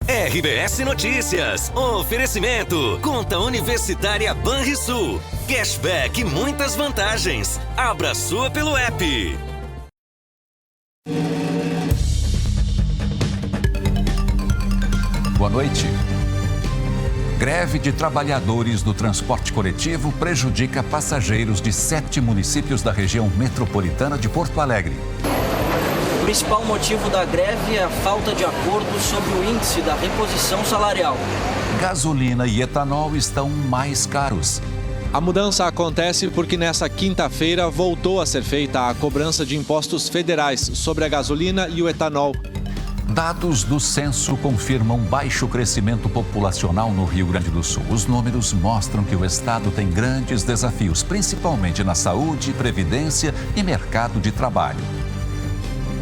RBS Notícias. Oferecimento. Conta Universitária Banrisul. Cashback e muitas vantagens. Abra sua pelo app. Boa noite. Greve de trabalhadores do transporte coletivo prejudica passageiros de 7 municípios da região metropolitana de Porto Alegre. O principal motivo da greve é a falta de acordo sobre o índice da reposição salarial. Gasolina e etanol estão mais caros. A mudança acontece porque nessa quinta-feira voltou a ser feita a cobrança de impostos federais sobre a gasolina e o etanol. Dados do censo confirmam baixo crescimento populacional no Rio Grande do Sul. Os números mostram que o estado tem grandes desafios, principalmente na saúde, previdência e mercado de trabalho.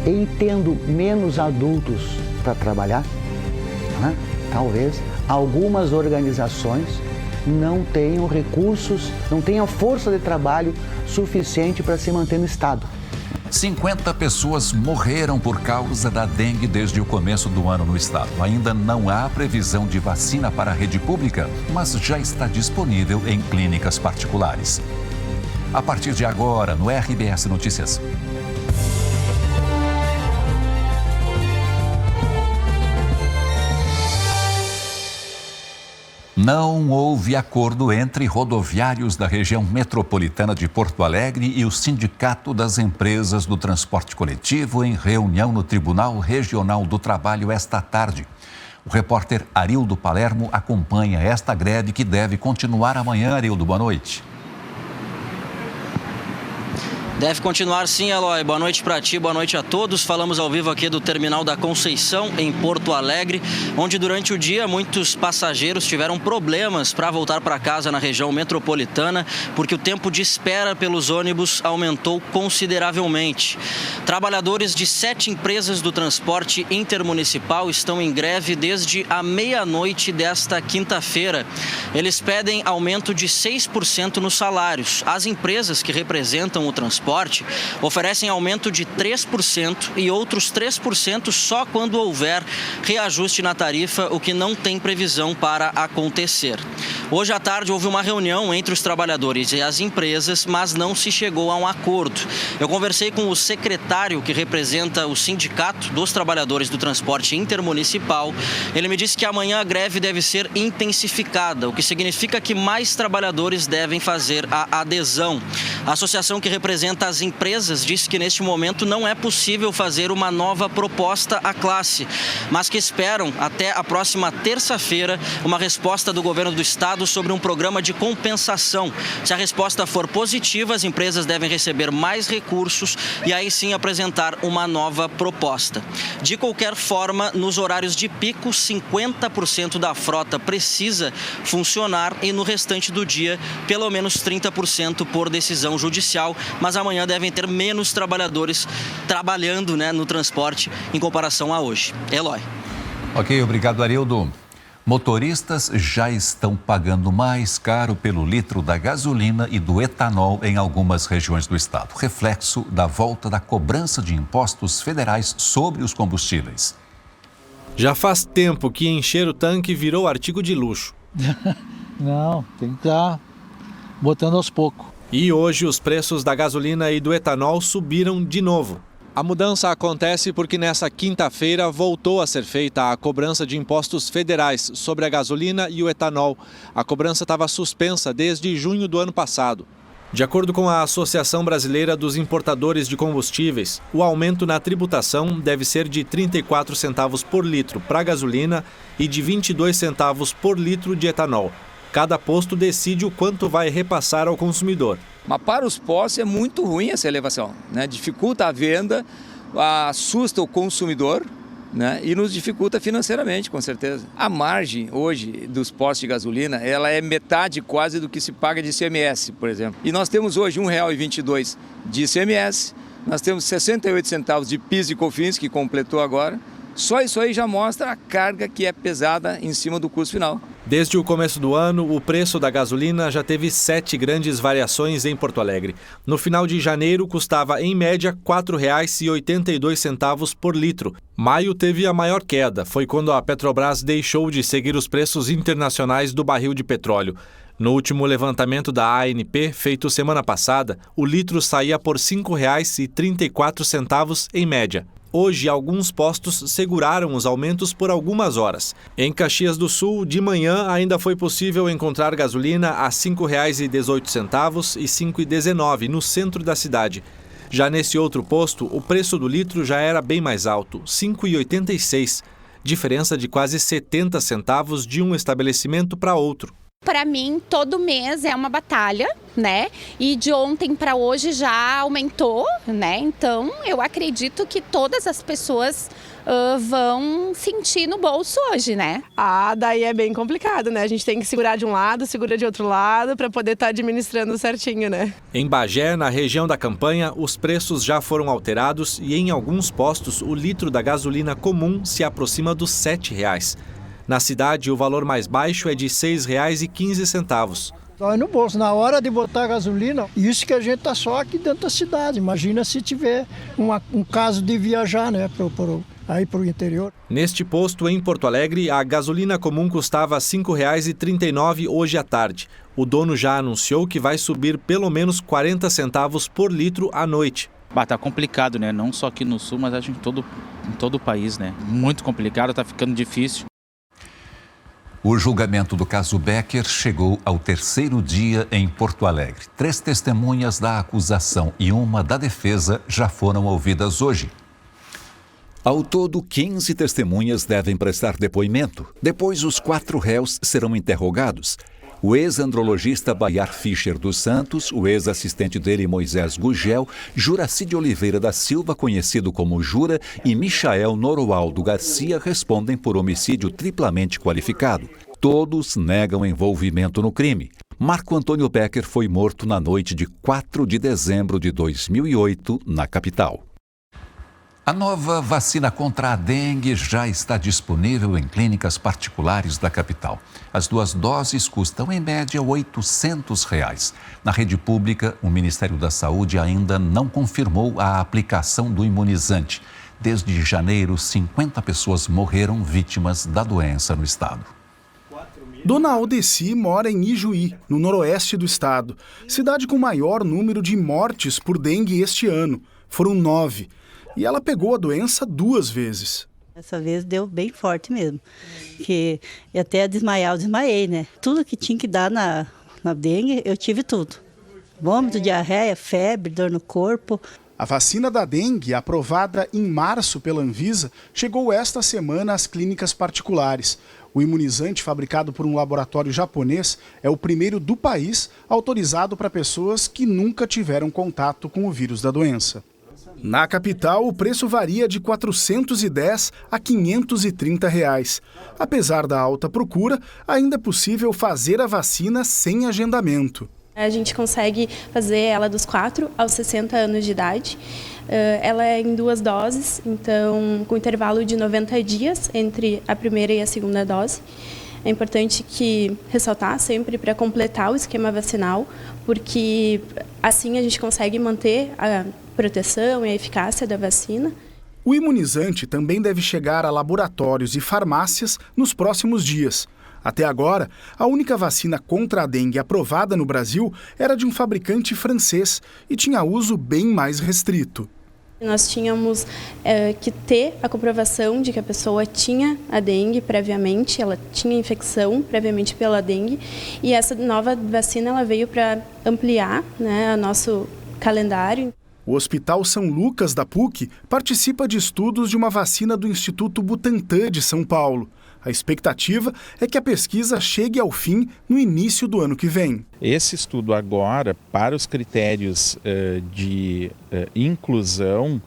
E tendo menos adultos para trabalhar, talvez algumas organizações não tenham recursos, não tenham força de trabalho suficiente para se manter no estado. 50 pessoas morreram por causa da dengue desde o começo do ano no estado. Ainda não há previsão de vacina para a rede pública, mas já está disponível em clínicas particulares. A partir de agora, no RBS Notícias. Não houve acordo entre rodoviários da região metropolitana de Porto Alegre e o Sindicato das Empresas do Transporte Coletivo em reunião no Tribunal Regional do Trabalho esta tarde. O repórter Arildo Palermo acompanha esta greve que deve continuar amanhã. Arildo, boa noite. Deve continuar sim, Eloy. Boa noite para ti, boa noite a todos. Falamos ao vivo aqui do Terminal da Conceição, em Porto Alegre, onde durante o dia muitos passageiros tiveram problemas para voltar para casa na região metropolitana, porque o tempo de espera pelos ônibus aumentou consideravelmente. Trabalhadores de 7 empresas do transporte intermunicipal estão em greve desde a meia-noite desta quinta-feira. Eles pedem aumento de 6% nos salários. As empresas que representam o transporte oferecem aumento de 3% e outros 3% só quando houver reajuste na tarifa, o que não tem previsão para acontecer. Hoje à tarde houve uma reunião entre os trabalhadores e as empresas, mas não se chegou a um acordo. Eu conversei com o secretário que representa o Sindicato dos Trabalhadores do Transporte Intermunicipal. Ele me disse que amanhã a greve deve ser intensificada, o que significa que mais trabalhadores devem fazer a adesão. A associação que representa as empresas disse que neste momento não é possível fazer uma nova proposta à classe, mas que esperam até a próxima terça-feira uma resposta do governo do estado sobre um programa de compensação. Se a resposta for positiva, as empresas devem receber mais recursos e aí sim apresentar uma nova proposta. De qualquer forma, nos horários de pico, 50% da frota precisa funcionar e no restante do dia, pelo menos 30% por decisão judicial, mas amanhã devem ter menos trabalhadores trabalhando, no transporte em comparação a hoje. Eloy. Ok, obrigado, Arildo. Motoristas já estão pagando mais caro pelo litro da gasolina e do etanol em algumas regiões do estado. Reflexo da volta da cobrança de impostos federais sobre os combustíveis. Já faz tempo que encher o tanque virou artigo de luxo. Não, tem que estar botando aos poucos. E hoje os preços da gasolina e do etanol subiram de novo. A mudança acontece porque nessa quinta-feira voltou a ser feita a cobrança de impostos federais sobre a gasolina e o etanol. A cobrança estava suspensa desde junho do ano passado. De acordo com a Associação Brasileira dos Importadores de Combustíveis, o aumento na tributação deve ser de 34 centavos por litro para a gasolina e de 22 centavos por litro de etanol. Cada posto decide o quanto vai repassar ao consumidor. Mas para os postos é muito ruim essa elevação, dificulta a venda, assusta o consumidor, e nos dificulta financeiramente, com certeza. A margem hoje dos postos de gasolina, ela é metade quase do que se paga de ICMS, por exemplo. E nós temos hoje R$ 1,22 de ICMS, nós temos 68 centavos de PIS e COFINS, que completou agora. Só isso aí já mostra a carga que é pesada em cima do custo final. Desde o começo do ano, o preço da gasolina já teve 7 grandes variações em Porto Alegre. No final de janeiro, custava em média R$ 4,82 por litro. Maio teve a maior queda, foi quando a Petrobras deixou de seguir os preços internacionais do barril de petróleo. No último levantamento da ANP, feito semana passada, o litro saía por R$ 5,34 em média. Hoje, alguns postos seguraram os aumentos por algumas horas. Em Caxias do Sul, de manhã, ainda foi possível encontrar gasolina a R$ 5,18 e R$ 5,19 no centro da cidade. Já nesse outro posto, o preço do litro já era bem mais alto, R$ 5,86, diferença de quase 70 centavos de um estabelecimento para outro. Para mim, todo mês é uma batalha, né? E de ontem para hoje já aumentou, né? Então, eu acredito que todas as pessoas vão sentir no bolso hoje, né? Daí é bem complicado, né? A gente tem que segurar de um lado, segura de outro lado, para poder estar administrando certinho, né? Em Bagé, na região da Campanha, os preços já foram alterados e em alguns postos o litro da gasolina comum se aproxima dos R$ 7,00. Na cidade, o valor mais baixo é de R$ 6,15. Dói no bolso, na hora de botar gasolina, isso que a gente está só aqui dentro da cidade. Imagina se tiver um caso de viajar, né, aí para o interior. Neste posto em Porto Alegre, a gasolina comum custava R$ 5,39 hoje à tarde. O dono já anunciou que vai subir pelo menos 40 centavos por litro à noite. Tá complicado, né? Não só aqui no Sul, mas acho que em todo o país, né? Muito complicado, tá ficando difícil. O julgamento do caso Becker chegou ao terceiro dia em Porto Alegre. 3 testemunhas da acusação e uma da defesa já foram ouvidas hoje. Ao todo, 15 testemunhas devem prestar depoimento. Depois, os 4 réus serão interrogados. O ex-andrologista Bayar Fischer dos Santos, o ex-assistente dele Moisés Gugel, Juraci de Oliveira da Silva, conhecido como Jura, e Michael Noroaldo Garcia respondem por homicídio triplamente qualificado. Todos negam envolvimento no crime. Marco Antônio Becker foi morto na noite de 4 de dezembro de 2008, na capital. A nova vacina contra a dengue já está disponível em clínicas particulares da capital. As 2 doses custam, em média, R$ 800. Na rede pública, o Ministério da Saúde ainda não confirmou a aplicação do imunizante. Desde janeiro, 50 pessoas morreram vítimas da doença no estado. Dona Aldeci mora em Ijuí, no noroeste do estado, cidade com maior número de mortes por dengue este ano. Foram 9. E ela pegou a doença 2 vezes. Essa vez deu bem forte mesmo, que até desmaiar eu desmaiei, né? Tudo que tinha que dar na dengue, eu tive tudo. Vômito, diarreia, febre, dor no corpo. A vacina da dengue, aprovada em março pela Anvisa, chegou esta semana às clínicas particulares. O imunizante, fabricado por um laboratório japonês, é o primeiro do país autorizado para pessoas que nunca tiveram contato com o vírus da doença. Na capital, o preço varia de R$ 410 a R$ 530. Apesar da alta procura, ainda é possível fazer a vacina sem agendamento. A gente consegue fazer ela dos 4 aos 60 anos de idade. Ela é em 2 doses, então com intervalo de 90 dias entre a primeira e a segunda dose. É importante ressaltar sempre para completar o esquema vacinal, porque assim a gente consegue manter a proteção e a eficácia da vacina. O imunizante também deve chegar a laboratórios e farmácias nos próximos dias. Até agora, a única vacina contra a dengue aprovada no Brasil era de um fabricante francês e tinha uso bem mais restrito. Nós tínhamos que ter a comprovação de que a pessoa tinha a dengue previamente, ela tinha infecção previamente pela dengue, e essa nova vacina ela veio para ampliar, né, o nosso calendário. O Hospital São Lucas da PUC participa de estudos de uma vacina do Instituto Butantan de São Paulo. A expectativa é que a pesquisa chegue ao fim no início do ano que vem. Esse estudo agora, para os critérios de inclusão,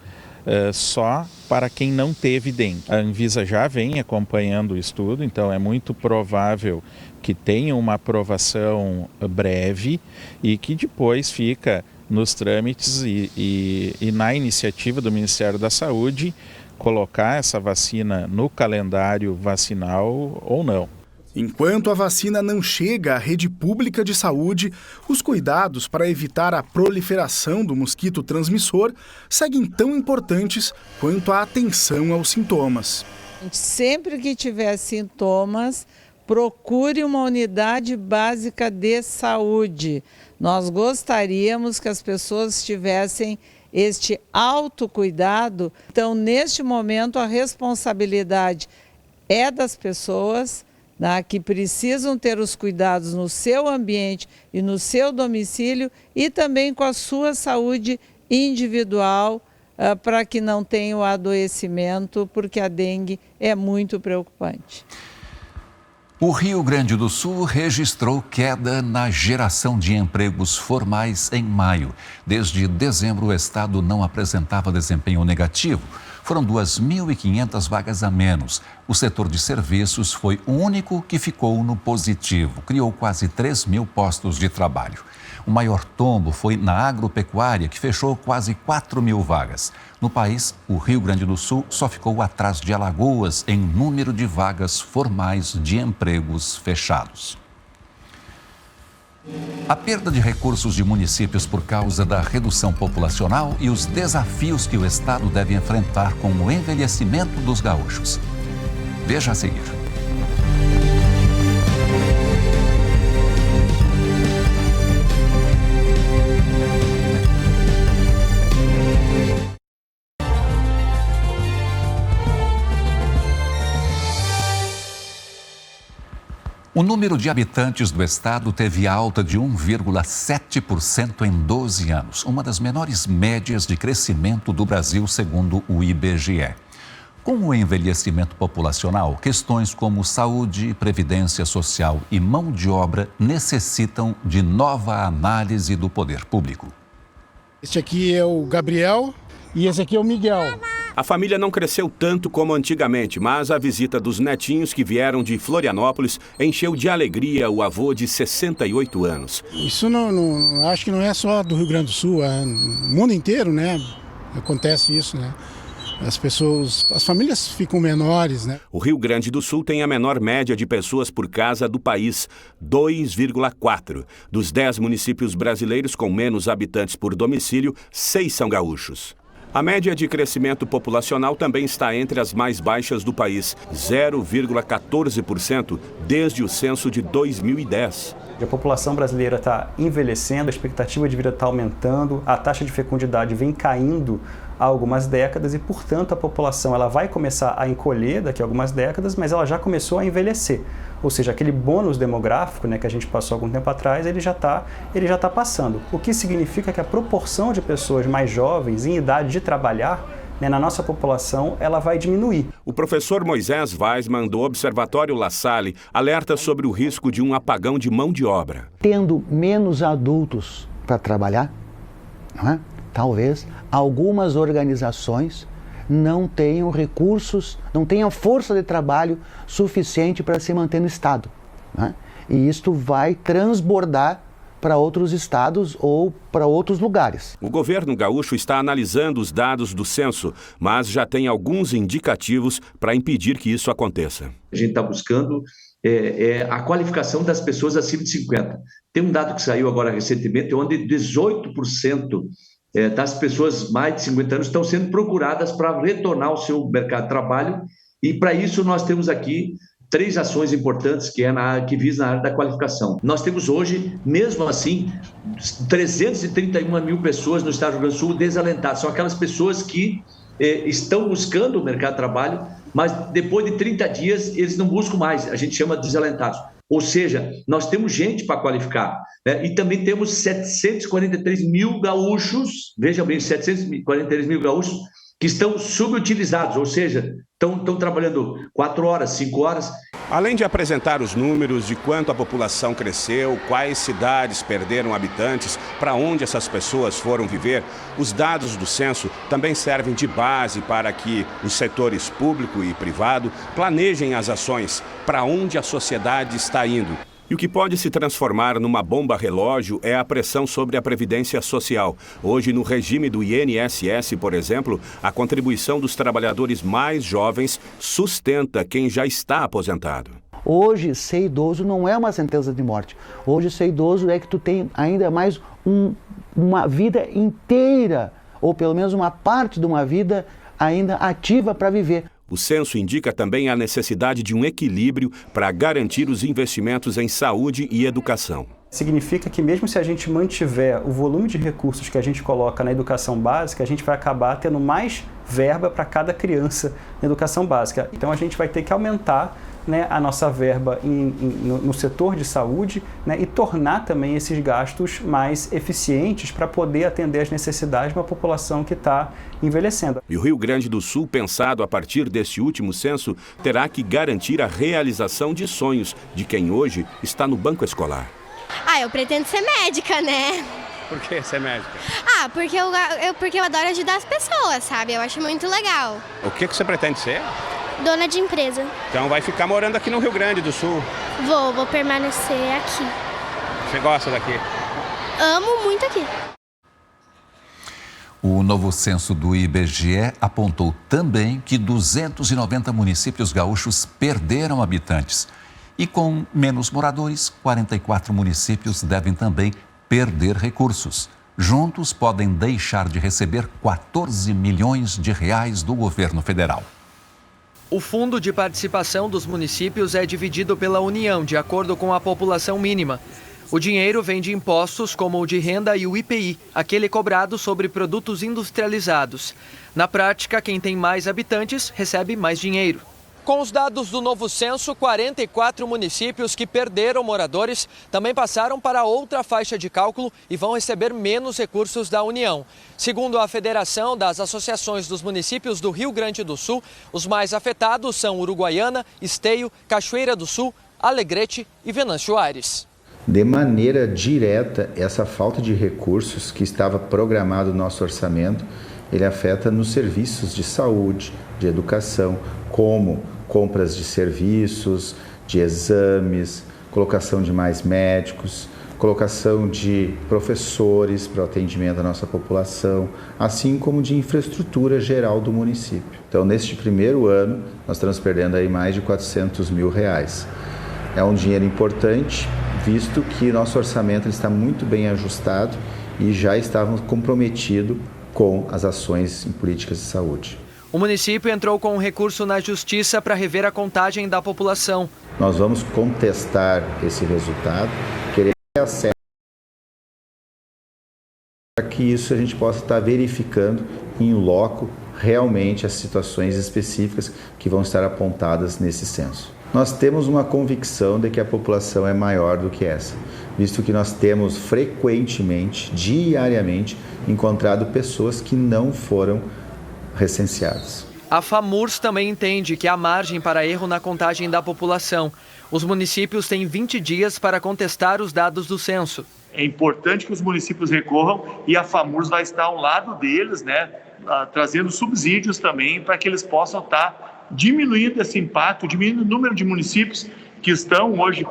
só para quem não teve dengue. A Anvisa já vem acompanhando o estudo, então é muito provável que tenha uma aprovação breve e que depois fica nos trâmites e na iniciativa do Ministério da Saúde colocar essa vacina no calendário vacinal ou não. Enquanto a vacina não chega à rede pública de saúde, os cuidados para evitar a proliferação do mosquito transmissor seguem tão importantes quanto a atenção aos sintomas. Sempre que tiver sintomas, procure uma unidade básica de saúde. Nós gostaríamos que as pessoas tivessem este autocuidado. Então, neste momento, a responsabilidade é das pessoas, né, que precisam ter os cuidados no seu ambiente e no seu domicílio e também com a sua saúde individual, para que não tenha o adoecimento, porque a dengue é muito preocupante. O Rio Grande do Sul registrou queda na geração de empregos formais em maio. Desde dezembro, o estado não apresentava desempenho negativo. Foram 2.500 vagas a menos. O setor de serviços foi o único que ficou no positivo. Criou quase 3.000 postos de trabalho. O maior tombo foi na agropecuária, que fechou quase 4.000 vagas. No país, o Rio Grande do Sul só ficou atrás de Alagoas em número de vagas formais de empregos fechados. A perda de recursos de municípios por causa da redução populacional e os desafios que o estado deve enfrentar com o envelhecimento dos gaúchos. Veja a seguir. O número de habitantes do estado teve alta de 1,7% em 12 anos, uma das menores médias de crescimento do Brasil, segundo o IBGE. Com o envelhecimento populacional, questões como saúde, previdência social e mão de obra necessitam de nova análise do poder público. Este aqui é o Gabriel e esse aqui é o Miguel. A família não cresceu tanto como antigamente, mas a visita dos netinhos que vieram de Florianópolis encheu de alegria o avô de 68 anos. Isso não acho que não é só do Rio Grande do Sul, é no mundo inteiro, né? Acontece isso, né? As famílias ficam menores, né? O Rio Grande do Sul tem a menor média de pessoas por casa do país, 2,4. Dos 10 municípios brasileiros com menos habitantes por domicílio, 6 são gaúchos. A média de crescimento populacional também está entre as mais baixas do país, 0,14% desde o censo de 2010. A população brasileira está envelhecendo, a expectativa de vida está aumentando, a taxa de fecundidade vem caindo há algumas décadas e, portanto, a população ela vai começar a encolher daqui a algumas décadas, mas ela já começou a envelhecer. Ou seja, aquele bônus demográfico, né, que a gente passou algum tempo atrás, ele já tá passando. O que significa que a proporção de pessoas mais jovens em idade de trabalhar, né, na nossa população, ela vai diminuir. O professor Moisés Weisman, do Observatório La Salle, alerta sobre o risco de um apagão de mão de obra. Tendo menos adultos para trabalhar, não é? Talvez algumas organizações não tenham recursos, não tenham força de trabalho suficiente para se manter no estado, né? E isto vai transbordar para outros estados ou para outros lugares. O governo gaúcho está analisando os dados do censo, mas já tem alguns indicativos para impedir que isso aconteça. A gente está buscando a qualificação das pessoas acima de 50. Tem um dado que saiu agora recentemente, onde 18% das pessoas mais de 50 anos estão sendo procuradas para retornar ao seu mercado de trabalho, e para isso nós temos aqui 3 ações importantes que visam na área da qualificação. Nós temos hoje, mesmo assim, 331 mil pessoas no estado do Rio Grande do Sul desalentadas. São aquelas pessoas que estão buscando o mercado de trabalho, mas depois de 30 dias eles não buscam mais, a gente chama de desalentados. Ou seja, nós temos gente para qualificar, né? E também temos 743 mil gaúchos, veja bem, 743 mil gaúchos que estão subutilizados, ou seja, estão trabalhando 4 horas, 5 horas. Além de apresentar os números de quanto a população cresceu, quais cidades perderam habitantes, para onde essas pessoas foram viver, os dados do censo também servem de base para que os setores público e privado planejem as ações, para onde a sociedade está indo. E o que pode se transformar numa bomba relógio é a pressão sobre a Previdência Social. Hoje, no regime do INSS, por exemplo, a contribuição dos trabalhadores mais jovens sustenta quem já está aposentado. Hoje, ser idoso não é uma sentença de morte. Hoje, ser idoso é que tu tem ainda mais uma vida inteira, ou pelo menos uma parte de uma vida ainda ativa para viver. O censo indica também a necessidade de um equilíbrio para garantir os investimentos em saúde e educação. Significa que mesmo se a gente mantiver o volume de recursos que a gente coloca na educação básica, a gente vai acabar tendo mais verba para cada criança na educação básica. Então a gente vai ter que aumentar, né, a nossa verba no setor de saúde, né, e tornar também esses gastos mais eficientes para poder atender às necessidades de uma população que está envelhecendo. E o Rio Grande do Sul, pensado a partir deste último censo, terá que garantir a realização de sonhos de quem hoje está no banco escolar. Eu pretendo ser médica, né? Por que ser médica? Porque eu adoro ajudar as pessoas, sabe? Eu acho muito legal. O que você pretende ser? Dona de empresa. Então vai ficar morando aqui no Rio Grande do Sul? Vou permanecer aqui. Você gosta daqui? Amo muito aqui. O novo censo do IBGE apontou também que 290 municípios gaúchos perderam habitantes. E com menos moradores, 44 municípios devem também perder recursos. Juntos podem deixar de receber 14 milhões de reais do governo federal. O Fundo de Participação dos Municípios é dividido pela União, de acordo com a população mínima. O dinheiro vem de impostos como o de renda e o IPI, aquele cobrado sobre produtos industrializados. Na prática, quem tem mais habitantes recebe mais dinheiro. Com os dados do novo censo, 44 municípios que perderam moradores também passaram para outra faixa de cálculo e vão receber menos recursos da União. Segundo a Federação das Associações dos Municípios do Rio Grande do Sul, os mais afetados são Uruguaiana, Esteio, Cachoeira do Sul, Alegrete e Venâncio Aires. De maneira direta, essa falta de recursos que estava programado no nosso orçamento, ele afeta nos serviços de saúde, de educação, como compras de serviços, de exames, colocação de mais médicos, colocação de professores para o atendimento da nossa população, assim como de infraestrutura geral do município. Então, neste primeiro ano, nós estamos perdendo aí mais de 400 mil reais. É um dinheiro importante, visto que nosso orçamento está muito bem ajustado e já estávamos comprometidos com as ações em políticas de saúde. O município entrou com um recurso na Justiça para rever a contagem da população. Nós vamos contestar esse resultado, querer acesso para que isso a gente possa estar verificando em loco realmente as situações específicas que vão estar apontadas nesse censo. Nós temos uma convicção de que a população é maior do que essa, visto que nós temos frequentemente, diariamente, encontrado pessoas que não foram recenseadas. A FAMURS também entende que há margem para erro na contagem da população. Os municípios têm 20 dias para contestar os dados do censo. É importante que os municípios recorram e a FAMURS vai estar ao lado deles, né, trazendo subsídios também para que eles possam estar diminuindo esse impacto, diminuindo o número de municípios que estão hoje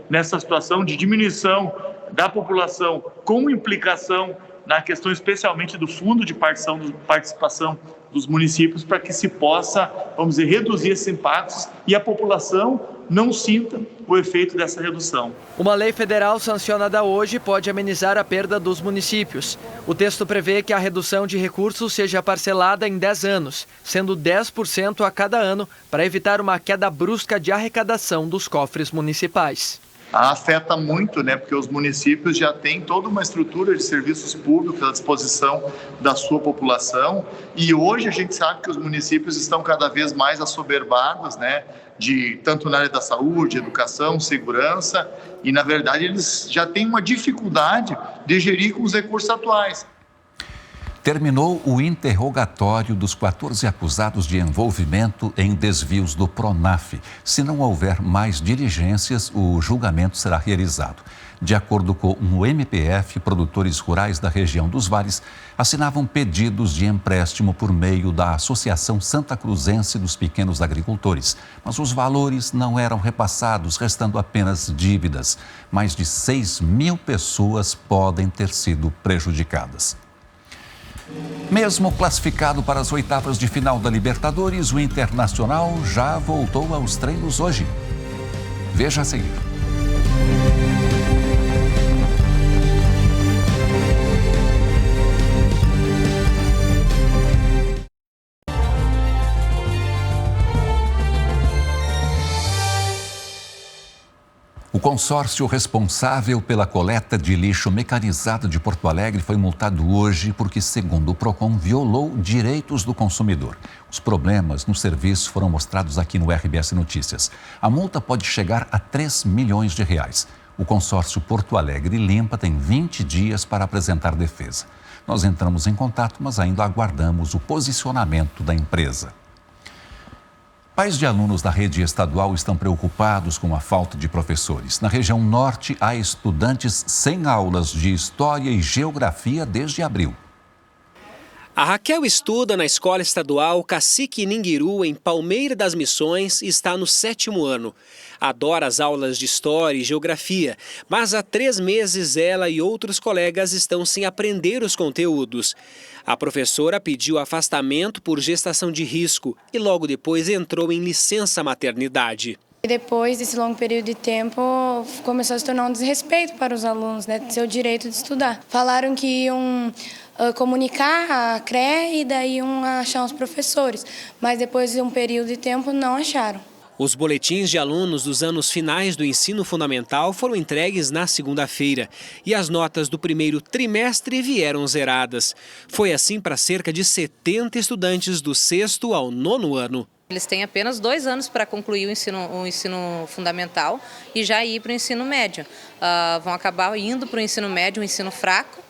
nessa situação de diminuição da população com implicação na questão especialmente do fundo de participação dos municípios para que se possa, vamos dizer, reduzir esses impactos e a população não sinta o efeito dessa redução. Uma lei federal sancionada hoje pode amenizar a perda dos municípios. O texto prevê que a redução de recursos seja parcelada em 10 anos, sendo 10% a cada ano, para evitar uma queda brusca de arrecadação dos cofres municipais. Afeta muito, né, porque os municípios já têm toda uma estrutura de serviços públicos à disposição da sua população e hoje a gente sabe que os municípios estão cada vez mais assoberbados, né, tanto na área da saúde, educação, segurança e na verdade eles já têm uma dificuldade de gerir com os recursos atuais. Terminou o interrogatório dos 14 acusados de envolvimento em desvios do PRONAF. Se não houver mais diligências, o julgamento será realizado. De acordo com o MPF, produtores rurais da região dos Vales assinavam pedidos de empréstimo por meio da Associação Santa Cruzense dos Pequenos Agricultores. Mas os valores não eram repassados, restando apenas dívidas. Mais de 6 mil pessoas podem ter sido prejudicadas. Mesmo classificado para as oitavas de final da Libertadores, o Internacional já voltou aos treinos hoje. Veja a seguir. O consórcio responsável pela coleta de lixo mecanizado de Porto Alegre foi multado hoje porque, segundo o PROCON, violou direitos do consumidor. Os problemas no serviço foram mostrados aqui no RBS Notícias. A multa pode chegar a 3 milhões de reais. O consórcio Porto Alegre Limpa tem 20 dias para apresentar defesa. Nós entramos em contato, mas ainda aguardamos o posicionamento da empresa. Pais de alunos da rede estadual estão preocupados com a falta de professores. Na região norte, há estudantes sem aulas de História e Geografia desde abril. A Raquel estuda na Escola Estadual Cacique Ninguiru, em Palmeira das Missões, e está no 7º ano. Adora as aulas de História e Geografia, mas há 3 meses ela e outros colegas estão sem aprender os conteúdos. A professora pediu afastamento por gestação de risco e logo depois entrou em licença maternidade. Depois desse longo período de tempo, começou a se tornar um desrespeito para os alunos, né, de seu direito de estudar. Falaram que iam comunicar a CRE e daí iam achar os professores, mas depois de um período de tempo não acharam. Os boletins de alunos dos anos finais do ensino fundamental foram entregues na segunda-feira e as notas do primeiro trimestre vieram zeradas. Foi assim para cerca de 70 estudantes do 6º ao 9º ano. Eles têm apenas 2 anos para concluir o ensino fundamental e já ir para o ensino médio. Vão acabar indo para o ensino médio, um ensino fraco,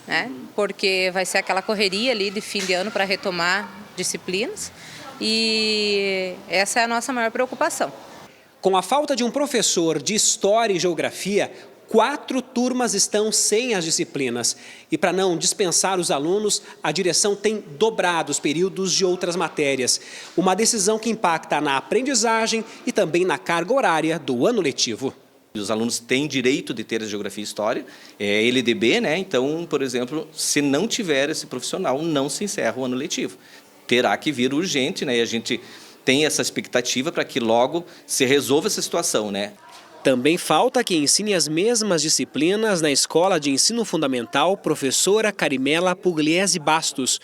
né? Porque vai ser aquela correria ali de fim de ano para retomar disciplinas. E essa é a nossa maior preocupação. Com a falta de um professor de História e Geografia, 4 turmas estão sem as disciplinas. E para não dispensar os alunos, a direção tem dobrado os períodos de outras matérias. Uma decisão que impacta na aprendizagem e também na carga horária do ano letivo. Os alunos têm direito de ter a Geografia e História, é LDB, né? Então, por exemplo, se não tiver esse profissional, não se encerra o ano letivo. Terá que vir urgente, né? E a gente tem essa expectativa para que logo se resolva essa situação, né? Também falta quem ensine as mesmas disciplinas na Escola de Ensino Fundamental professora Carimela Pugliese Bastos.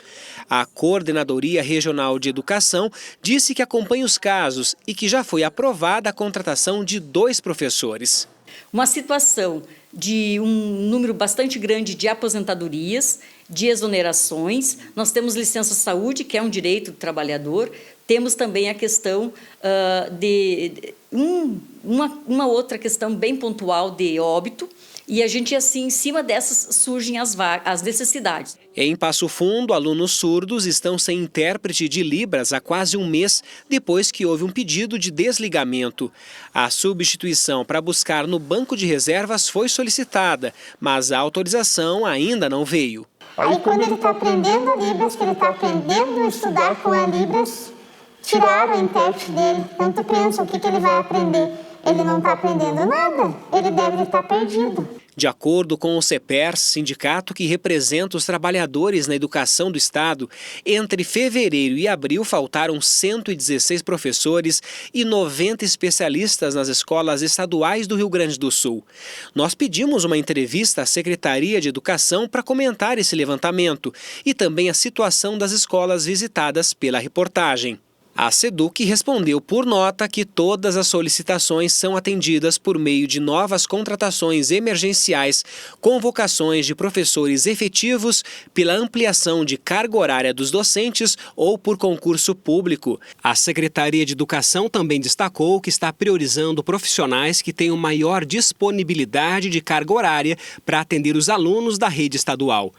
A Coordenadoria Regional de Educação disse que acompanha os casos e que já foi aprovada a contratação de 2 professores. Uma situação de um número bastante grande de aposentadorias, de exonerações. Nós temos licença-saúde, que é um direito do trabalhador. Temos também a questão uma outra questão bem pontual de óbito. E a gente, assim, em cima dessas surgem as necessidades. Em Passo Fundo, alunos surdos estão sem intérprete de Libras há quase um mês, depois que houve um pedido de desligamento. A substituição para buscar no banco de reservas foi solicitada, mas a autorização ainda não veio. Aí quando ele está aprendendo Libras, que ele está aprendendo a estudar com a Libras, tiraram o intérprete dele. Então tu pensa, o que ele vai aprender? Ele não está aprendendo nada, ele deve estar perdido. De acordo com o CEPERS, sindicato que representa os trabalhadores na educação do estado, entre fevereiro e abril faltaram 116 professores e 90 especialistas nas escolas estaduais do Rio Grande do Sul. Nós pedimos uma entrevista à Secretaria de Educação para comentar esse levantamento e também a situação das escolas visitadas pela reportagem. A SEDUC respondeu por nota que todas as solicitações são atendidas por meio de novas contratações emergenciais, convocações de professores efetivos, pela ampliação de carga horária dos docentes ou por concurso público. A Secretaria de Educação também destacou que está priorizando profissionais que tenham maior disponibilidade de carga horária para atender os alunos da rede estadual.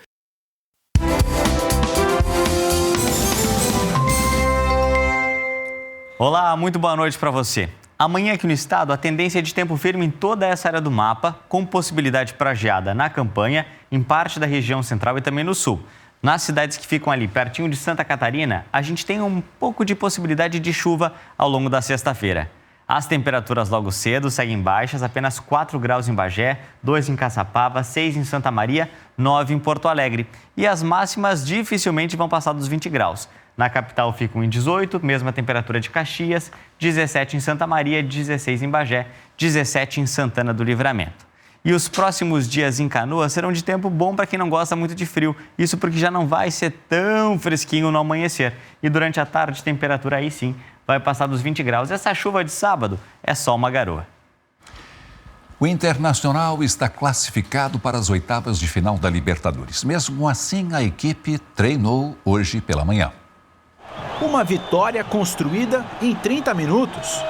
Olá, muito boa noite para você. Amanhã aqui no estado, a tendência é de tempo firme em toda essa área do mapa, com possibilidade para geada na campanha, em parte da região central e também no sul. Nas cidades que ficam ali pertinho de Santa Catarina, a gente tem um pouco de possibilidade de chuva ao longo da sexta-feira. As temperaturas logo cedo seguem baixas, apenas 4 graus em Bagé, 2 em Caçapava, 6 em Santa Maria, 9 em Porto Alegre. E as máximas dificilmente vão passar dos 20 graus. Na capital ficam em 18, mesma temperatura de Caxias, 17 em Santa Maria, 16 em Bagé, 17 em Santana do Livramento. E os próximos dias em Canoas serão de tempo bom para quem não gosta muito de frio. Isso porque já não vai ser tão fresquinho no amanhecer. E durante a tarde, a temperatura aí sim vai passar dos 20 graus. Essa chuva de sábado é só uma garoa. O Internacional está classificado para as oitavas de final da Libertadores. Mesmo assim, a equipe treinou hoje pela manhã. Uma vitória construída em 30 minutos.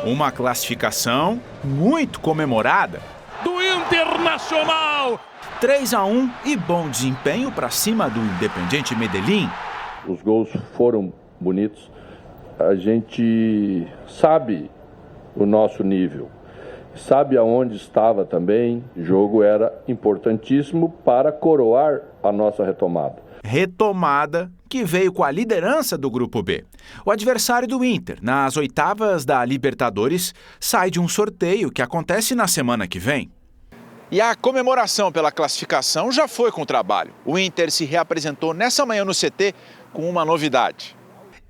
Uma classificação muito comemorada. Do Internacional! 3-1 e bom desempenho para cima do Independiente Medellín. Os gols foram bonitos. A gente sabe o nosso nível. Sabe aonde estava também. O jogo era importantíssimo para coroar a nossa retomada. Retomada que veio com a liderança do Grupo B. O adversário do Inter, nas oitavas da Libertadores, sai de um sorteio que acontece na semana que vem. E a comemoração pela classificação já foi com o trabalho. O Inter se reapresentou nessa manhã no CT com uma novidade.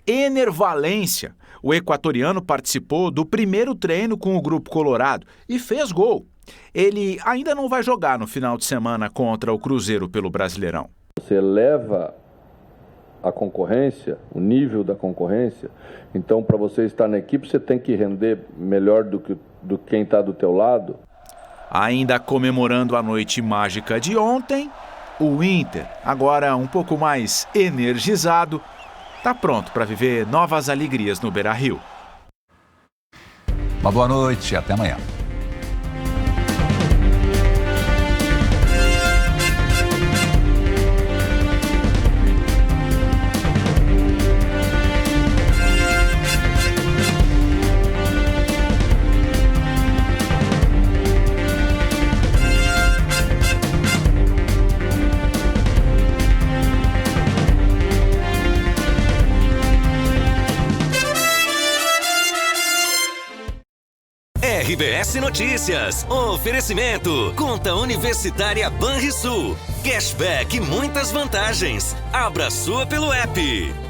Ener Valencia, o equatoriano, participou do primeiro treino com o Grupo Colorado e fez gol. Ele ainda não vai jogar no final de semana contra o Cruzeiro pelo Brasileirão. Você eleva a concorrência, o nível da concorrência, então para você estar na equipe você tem que render melhor do quem está do teu lado. Ainda comemorando a noite mágica de ontem, o Inter, agora um pouco mais energizado, está pronto para viver novas alegrias no Beira-Rio. Uma boa noite e até amanhã. RBS Notícias. Oferecimento. Conta Universitária Banrisul. Cashback e muitas vantagens. Abra sua pelo app.